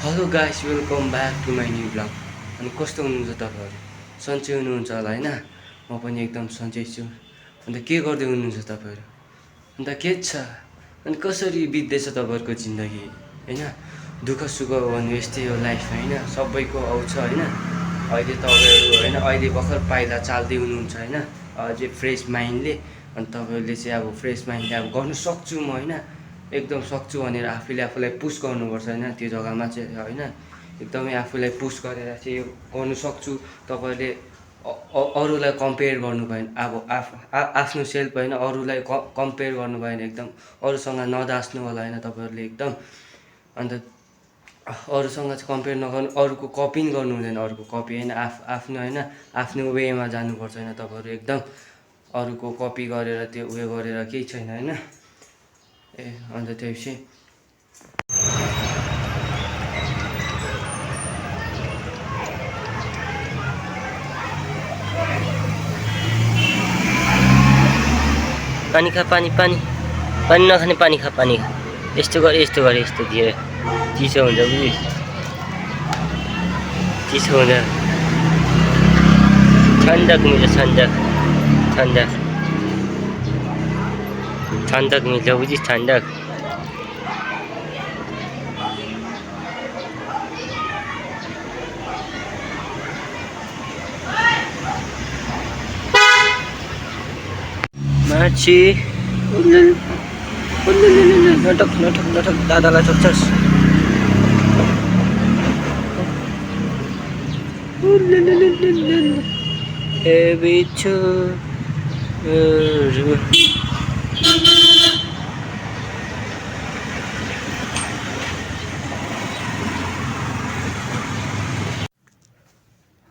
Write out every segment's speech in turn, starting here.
Hello guys, welcome back to my new blog. अनि कस्तो हुनुहुन्छ तपाईँहरू? सन्चै हुनुहुन्छ होला होइन? म पनि एकदम सन्चै छु। अन्त के गर्दै हुनुहुन्छ तपाईँहरू? अन्त के छ? अनि कसरी बित्दैछ तपाईँहरूको जिन्दगी होइन? दुःख सुख भन्नु यस्तै हो लाइफमा होइन? सबैको आउँछ होइन? अहिले तपाईँहरू होइन, अहिले भर्खर पाइला चाल्दै हुनुहुन्छ होइन? अझै फ्रेस माइन्डले। अनि तपाईँहरूले चाहिँ अब फ्रेस माइन्डले अब गर्नु सक्छु म होइन? एकदम सक्छु भनेर आफूलाई पुस गर्नुपर्छ होइन? त्यो जग्गामा चाहिँ होइन, एकदमै आफूलाई पुस गरेर चाहिँ यो गर्नु सक्छु। तपाईँहरूले अरूलाई कम्पेयर गर्नु भएन, अब आफ्नो सेल्फ होइन, अरूलाई कम्पेयर गर्नु भएन, एकदम अरूसँग नदाच्नु होला होइन तपाईँहरूले एकदम। अन्त अरूसँग चाहिँ कम्पेयर नगर्नु, अरूको कपी पनि गर्नु हुँदैन, अरूको कपी होइन, आफ्नो होइन, आफ्नो वेमा जानुपर्छ होइन तपाईँहरू एकदम। अरूको कपी गरेर त्यो उयो गरेर केही छैन होइन। अन्त त्यसपछि पानी खा, पानी पानी पानी नखाने पानी खा, पानी खा। यस्तो गरे यस्तो दिएर चिसो हुन्छ बुझिस्, चिसो हुन्छ। ठन्डक मिल्छ, ठन्डक मिल्छ बुझिस्, ठन्डक। माछी नटक दादालाई ठोक्छस्। हे बिच्छू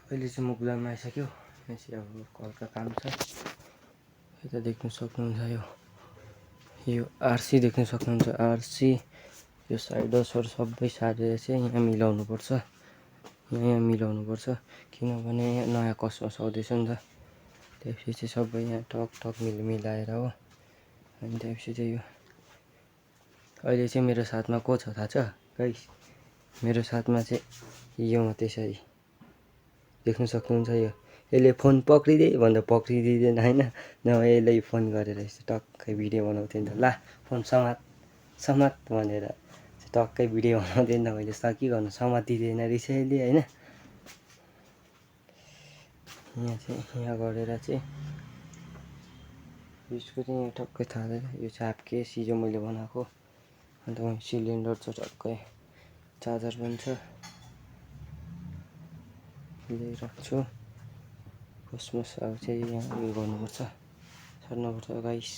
अहिले चाहिँ म गुलाममा आइसक्यो। यहाँ चाहिँ अब घरका काम छ। यता देख्नु सक्नुहुन्छ, यो आरसी देख्न सक्नुहुन्छ, आरसी यो साइडसहरू सबै सारेर चाहिँ यहाँ मिलाउनुपर्छ, यहाँ मिलाउनुपर्छ, किनभने यहाँ नयाँ कसमस आउँदैछ नि त। त्यसपछि चाहिँ सबै यहाँ टक मिलाएर हो। अनि त्यसपछि चाहिँ यो अहिले चाहिँ मेरो साथमा को छ थाहा छ गाइस? मेरो साथमा चाहिँ यो मात्रै छ। देख्नु सक्नुहुन्छ, यसले फोन पक्रिँदै भन्दा पक्रिँदैन होइन, नभए यसलाई फोन गरेर यस्तो टक्कै भिडियो बनाउँथेँ नि त। ला फोन समात भनेर टक्कै भिडियो बनाउँथेँ नि त मैले। के गर्नु, समातिदिँदैन रहेछ यसले होइन। यहाँ गरेर चाहिँ यसको चाहिँ यहाँ टक्कै थालेर, यो चाहिँ हाफ केस हिजो मैले बनाएको। अन्त वहाँ सिलिन्डर छ, टक्कै चार्जर पनि छ, लिइराख्छु। कसमस अब चाहिँ यहाँ उयो गर्नुपर्छ, छर्नुपर्छ गाइस।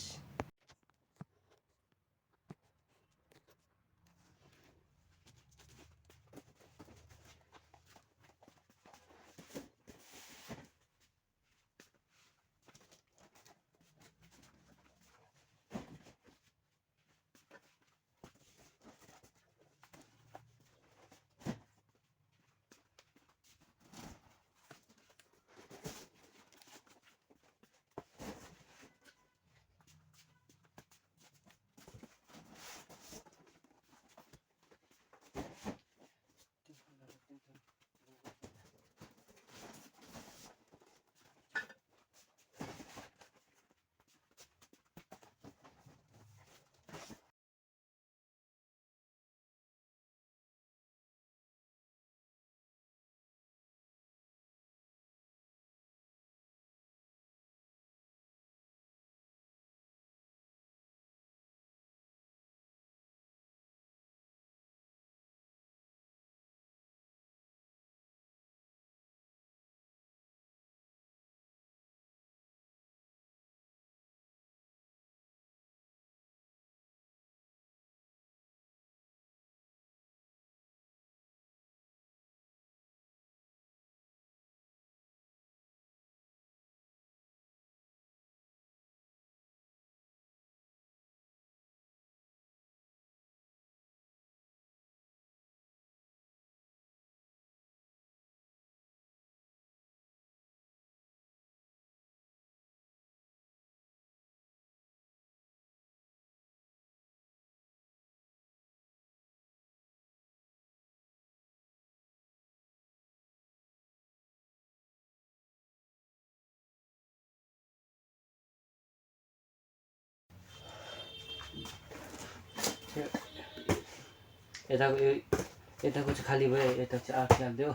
यताको चाहिँ खाली भयो, यता चाहिँ आठ हालिदियो।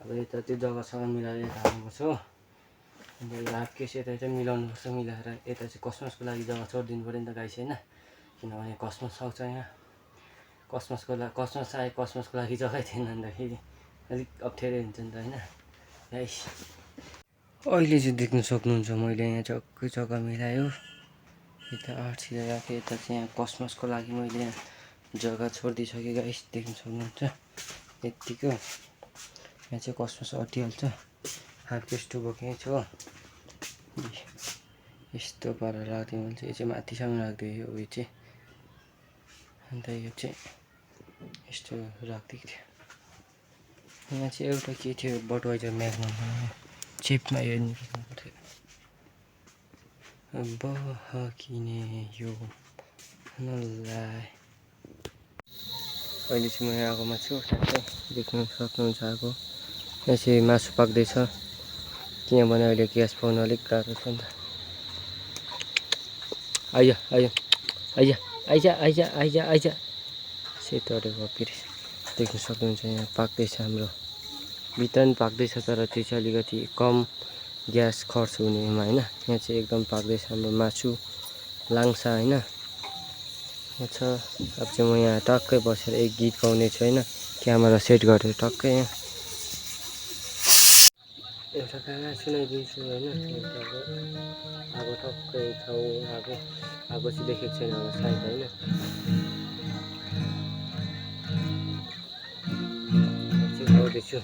अब यता त्यो जग्गासँग मिलाएर यता हाल्नुपर्छ हो। अन्त यो हाफ केस यता चाहिँ मिलाउनुपर्छ, मिलाएर यता चाहिँ कस्मसको लागि जग्गा छोडिदिनु पऱ्यो नि त गाइस होइन, किनभने कस्मस आउँछ यहाँ। कस्मस आए कस्मसको लागि जग्गै थिएन भन्दाखेरि अलिक अप्ठ्यारै हुन्छ नि त होइन गाइस। अहिले चाहिँ देख्न सक्नुहुन्छ मैले यहाँ झक्कै जग्गा मिलायो, यता आर्टसित राखेँ, यता चाहिँ यहाँ कस्मसको लागि मैले यहाँ जग्गा छोडिदिइसकेँ गाइस, देख्न सक्नुहुन्छ यत्तिको। यहाँ चाहिँ कस्मस अटिहाल्छ, हाफ केस टुबो यहीँ छ हो। यस्तो पाराले राखिदियो भने चाहिँ यो चाहिँ माथिसम्म राखिदियो यो उयो चाहिँ, अन्त यो चाहिँ यस्तो राखिदिएको थियो। यहाँ चाहिँ एउटा के थियो बडवाइजर म्याग्नम चिपमा यो निकाल्नु पर्थ्यो। बहकिने यो नलाई अहिले चाहिँ म यहाँ आगोमा छु, देख्न सक्नुहुन्छ आगो। यहाँ चाहिँ मासु पाक्दैछ, किनभने अहिले ग्यास पाउनु अलिक गाह्रो छ नि त। आइज आइज आइज आइज आइज आइज आइज सेतोहरू फेरि देख्न सक्नुहुन्छ यहाँ पाक्दैछ, हाम्रो भित्र पनि पाक्दैछ, तर त्यो चाहिँ अलिकति कम ग्यास खर्च हुनेमा होइन। यहाँ चाहिँ एकदम पाक्दैछ हाम्रो मासु लाङ्सा होइन। अच्छा अब चाहिँ म यहाँ टक्कै बसेर एक गीत गाउने छु होइन, क्यामेरा सेट गरेर टक्कै यहाँ एउटा गाना सुनाइदिन्छु होइन। आगो टक्कै ठाउँ आगो चाहिँ देखेको छैन होला सायद होइन। चाहिँ गाउँदैछु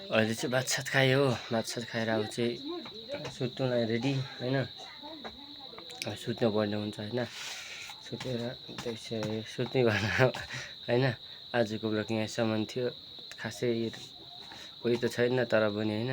अहिले चाहिँ भात सात खायो हो, भात सात खाएर अब चाहिँ सुत्नुलाई रेडी होइन। अब सुत्नु पर्ने हुन्छ होइन, सुतेर त्यसै सुत्ने भएन होइन। आजको ब्लग यहाँसम्म थियो, खासै कोही त छैन तर पनि होइन।